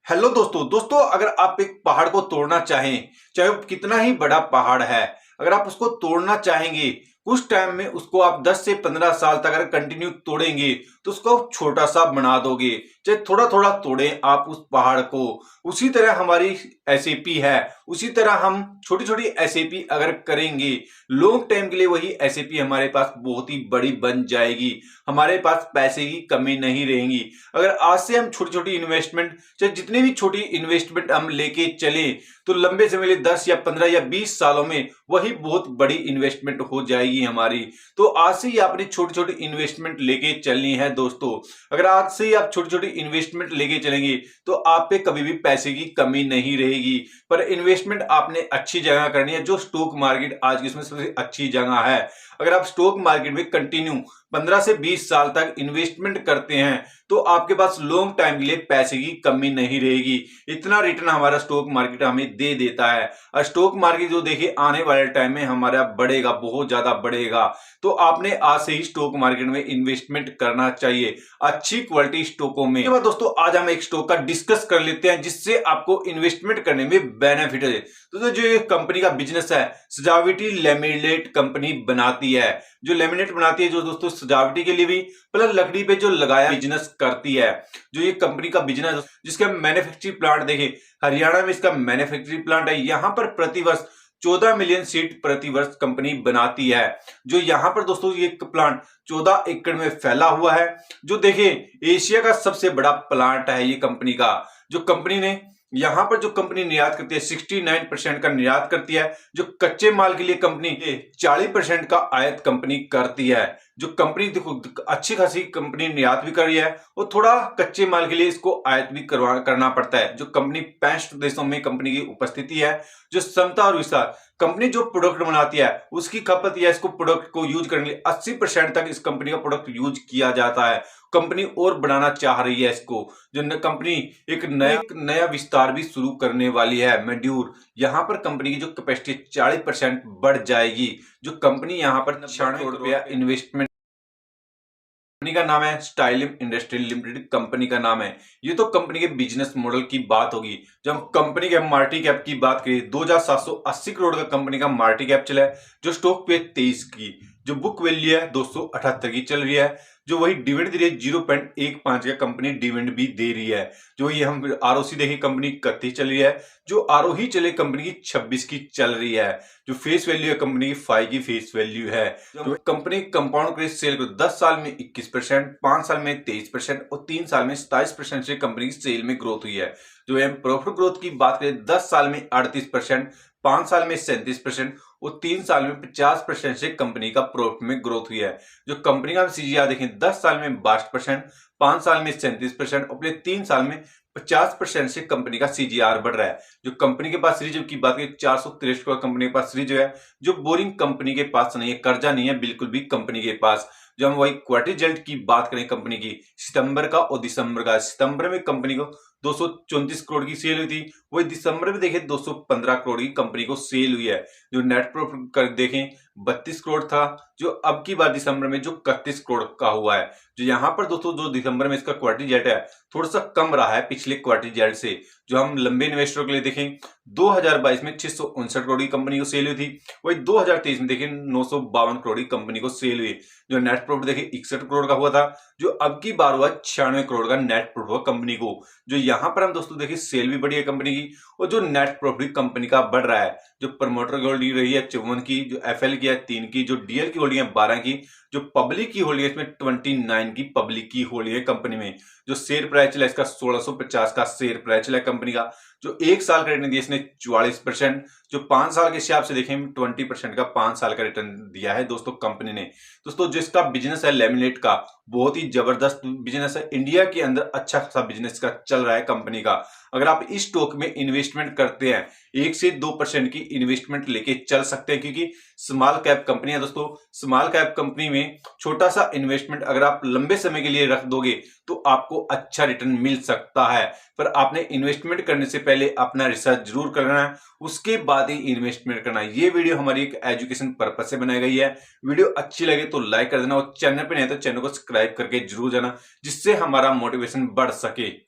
Hello दोस्तों अगर आप एक पहाड़ को तोड़ना चाहें, चाहे वो कितना ही बड़ा पहाड़ है, अगर आप उसको तोड़ना चाहेंगे, कुछ टाइम में उसको आप 10 से 15 साल तक अगर कंटिन्यू तोड़ेंगे तो उसको आप छोटा सा बना दोगे। चाहे थोड़ा थोड़ा तोड़ें आप उस पहाड़ को। उसी तरह हमारी एसएपी है, उसी तरह हम छोटी छोटी एसएपी अगर करेंगे लॉन्ग टाइम के लिए, वही एसएपी हमारे पास बहुत ही बड़ी बन जाएगी। हमारे पास पैसे की कमी नहीं रहेगी। अगर आज से हम छोटी छोटी इन्वेस्टमेंट, चाहे जितनी भी छोटी इन्वेस्टमेंट हम लेके चले, तो लंबे समय लिए 10 या 15 या 20 सालों में वही बहुत बड़ी इन्वेस्टमेंट हो जाएगी हमारी। तो आज से ही आपने छोटी छोटी इन्वेस्टमेंट लेके चलनी है दोस्तों। अगर आज से ही आप छोटी छोटी इन्वेस्टमेंट लेके चलेंगे तो आप पे कभी भी पैसे की कमी नहीं रहेगी। पर इन्वेस्टमेंट आपने अच्छी जगह करनी है, जो स्टॉक मार्केट आज की इसमें सबसे अच्छी जगह है। अगर आप स्टॉक मार्केट में कंटिन्यू 15 से 20 साल तक इन्वेस्टमेंट करते हैं तो आपके पास लॉन्ग टाइम के लिए पैसे की कमी नहीं रहेगी। इतना रिटर्न हमारा स्टॉक मार्केट हमें दे देता है। और स्टॉक मार्केट जो देखिए आने वाले टाइम में हमारा बढ़ेगा, बहुत ज्यादा बढ़ेगा। तो आपने आज से ही स्टॉक मार्केट में इन्वेस्टमेंट करना चाहिए, अच्छी क्वालिटी स्टॉकों में। दोस्तों आज हम एक स्टॉक का डिस्कस कर लेते हैं जिससे आपको इन्वेस्टमेंट करने में बेनिफिट है। तो जो ये कंपनी का बिजनेस है, सजावटी लेमिनेट कंपनी बनाती है। जो लेमिनेट बनाती है जो दोस्तों सजावटी के लिए भी, प्लस लकड़ी पे जो लगाया बिजनेस करती है। जो ये कंपनी का बिजनेस, जिसका मैन्युफैक्चरिंग प्लांट देखिए हरियाणा में इसका मैन्युफैक्चरिंग प्लांट है। यहाँ पर प्रतिवर्ष 14 मिलियन सीट प्रति वर्ष कंपनी बनाती है। जो यहाँ पर दोस्तों ये प्लांट 14 एकड़ में फैला हुआ है। जो देखिए एशिया का सबसे बड़ा प्लांट है ये कंपनी का। जो कंपनी ने यहाँ पर जो कंपनी निर्यात करती है 69% का निर्यात करती है। जो कच्चे माल के लिए कंपनी 40% का आयात कंपनी करती है। जो कंपनी देखो अच्छी खासी कंपनी निर्यात भी कर रही है और थोड़ा कच्चे माल के लिए इसको आयात भी करना पड़ता है। जो कंपनी 65 देशों में कंपनी की उपस्थिति है। जो क्षमता और विस्तार, कंपनी जो प्रोडक्ट बनाती है उसकी खपत या इसको प्रोडक्ट को यूज करने के लिए 80% तक इस कंपनी का प्रोडक्ट यूज किया जाता है। कंपनी और बढ़ाना चाह रही है इसको। जो कंपनी एक नया विस्तार भी शुरू करने वाली है, मेड्यूर। यहाँ पर कंपनी की जो कैपेसिटी 40% बढ़ जाएगी। जो कंपनी यहाँ पर 96 करोड़ रुपया इन्वेस्टमेंट, कंपनी का नाम है स्टाइलिम इंडस्ट्रियल लिमिटेड कंपनी का नाम है। ये तो कंपनी के बिजनेस मॉडल की बात होगी। जब हम कंपनी के मार्केट कैप की बात करें 2780 करोड़ का कंपनी का मार्केट कैप चला है। जो स्टॉक पे 23 की, जो बुक वैल्यू है 278 की चल रही है। जो वही डिविडेंड दे रही है 0.15 का कंपनी डिविडेंड भी दे रही है। जो ये हम आरओसी देखिए कंपनी 31 चल रही है। जो आरओई चले कंपनी की 26 की चल रही है। जो फेस वैल्यू है कंपनी की 5 की फेस वैल्यू है। जो कंपनी कंपाउंड क्रेज सेल को 10 साल में 21%, 5 साल में 23% और 3 साल में 27% से कंपनी की सेल में ग्रोथ हुई है। जो हम प्रॉफिट ग्रोथ की बात करें 10 साल में 38%, 5 साल में 37% और 3 साल में 50% से कंपनी का प्रॉफिट में ग्रोथ हुई है। जो कंपनी का सीजीआर देखें 10 साल में 62%, 5 साल में 37% और 3 साल में 50% से कंपनी का सीजीआर बढ़ रहा है। जो कंपनी के पास रिजर्व की बात करें 463 करोड़ कंपनी के पास रिजर्व है। जो बोरिंग कंपनी के पास नहीं है, कर्जा नहीं है बिल्कुल भी कंपनी के पास। जब हम वही क्वार्टर रिजल्ट की बात करें कंपनी की सितंबर का और दिसंबर का, सितंबर में कंपनी को 234 करोड़ की सेल हुई थी। वही दिसंबर में देखें 215 करोड़ की कंपनी को सेल हुई है। जो नेट प्रॉफिट कर देखें 32 करोड़ था, जो अब की बार दिसंबर में जो 31 करोड़ का हुआ है। जो यहाँ पर दोस्तों जो दिसंबर में इसका क्वार्टर रिजल्ट है थोड़ा सा कम रहा है पिछले क्वार्टर रिजल्ट से। जो हम लंबे इन्वेस्टरों के लिए देखें 2022 में 659 करोड़ की कंपनी को सेल हुई थी। वही 2023 में देखें 952 करोड़ की कंपनी को सेल हुई। जो नेट प्रॉफिट देखें 61 करोड़ का हुआ था। जो अब की बार हुआ 96 करोड़ का नेट प्रॉफिट हुआ कंपनी को। जो यहाँ पर हम दोस्तों देखिए सेल भी बढ़ी है कंपनी की और जो नेट प्रॉफिट कंपनी का बढ़ रहा है। जो प्रमोटर की होल्डिंग रही है 54 की, जो एफएल की है 3 की, जो डीएल की होल्डिंग है 12 की, जो पब्लिक की होल्डिंग है इसमें 29 की पब्लिक की होल्डिंग है कंपनी में। जो शेयर प्राइस चला इसका 1650 का शेयर प्राइस चला कंपनी का। जो 1 साल का रिटर्न दिया इसने 44%। जो 5 साल के हिसाब से देखें 20% का 5 साल का रिटर्न दिया है दोस्तों कंपनी ने। दोस्तों जिसका बिजनेस है लेमिनेट का, बहुत ही जबरदस्त बिजनेस है। इंडिया के अंदर अच्छा खासा बिजनेस का चल रहा है कंपनी का। अगर आप इस स्टॉक में इन्वेस्टमेंट करते हैं 1 से 2% की इन्वेस्टमेंट लेके चल सकते हैं, क्योंकि स्मॉल कैप कंपनी है दोस्तों। स्मॉल कैप कंपनी में छोटा सा इन्वेस्टमेंट अगर आप लंबे समय के लिए रख दोगे तो आपको अच्छा रिटर्न मिल सकता है। पर आपने इन्वेस्टमेंट करने से पहले अपना रिसर्च जरूर करना है, उसके बाद ही इन्वेस्टमेंट करना है। ये वीडियो हमारी एक एजुकेशन पर्पस से बनाई गई है। वीडियो अच्छी लगे तो लाइक कर देना और चैनल पे नहीं है तो चैनल को सब्सक्राइब करके जरूर जाना, जिससे हमारा मोटिवेशन बढ़ सके।